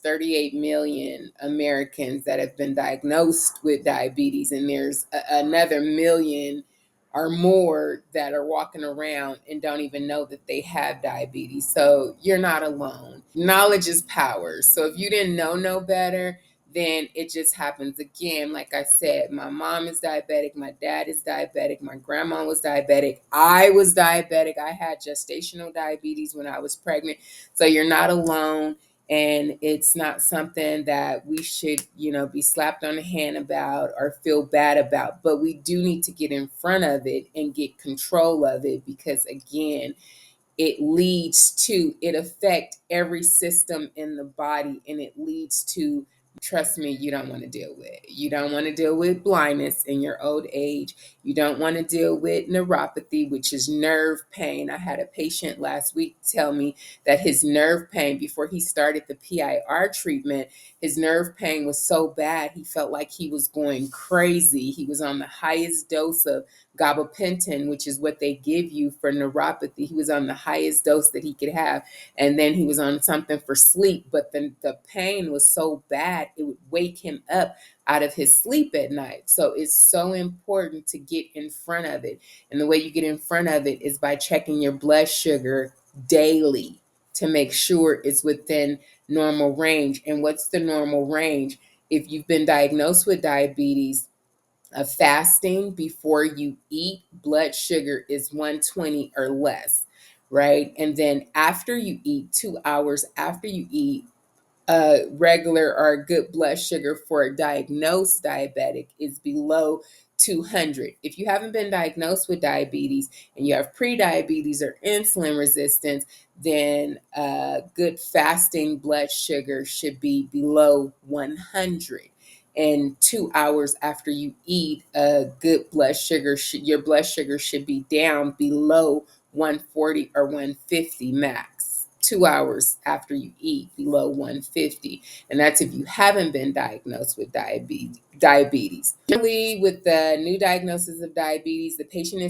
38 million Americans that have been diagnosed with diabetes, and there's another million or more that are walking around and don't even know that they have diabetes. So you're not alone. Knowledge is power. So if you didn't know no better, then it just happens again. Like I said, my mom is diabetic, my dad is diabetic, my grandma was diabetic, I was diabetic. I had gestational diabetes when I was pregnant. So you're not alone. And it's not something that we should, be slapped on the hand about or feel bad about. But we do need to get in front of it and get control of it, because again, it affects every system in the body, and it leads to, trust me, you don't want to deal with. You don't want to deal with blindness in your old age. You don't want to deal with neuropathy, which is nerve pain. I had a patient last week tell me that his nerve pain, before he started the PIR treatment, his nerve pain was so bad he felt like he was going crazy. He was on the highest dose of gabapentin, which is what they give you for neuropathy. He was on the highest dose that he could have. And then he was on something for sleep, but the pain was so bad, it would wake him up out of his sleep at night. So it's so important to get in front of it. And the way you get in front of it is by checking your blood sugar daily to make sure it's within normal range. And what's the normal range? If you've been diagnosed with diabetes, fasting before you eat, blood sugar is 120 or less, right? And then after you eat, 2 hours after you eat, regular or good blood sugar for a diagnosed diabetic is below 200. If you haven't been diagnosed with diabetes and you have pre-diabetes or insulin resistance, then good fasting blood sugar should be below 100. And 2 hours after you eat, good blood sugar, your blood sugar should be down below 140 or 150 max. 2 hours after you eat, below 150. And that's if you haven't been diagnosed with diabetes. Generally, with the new diagnosis of diabetes, the patient is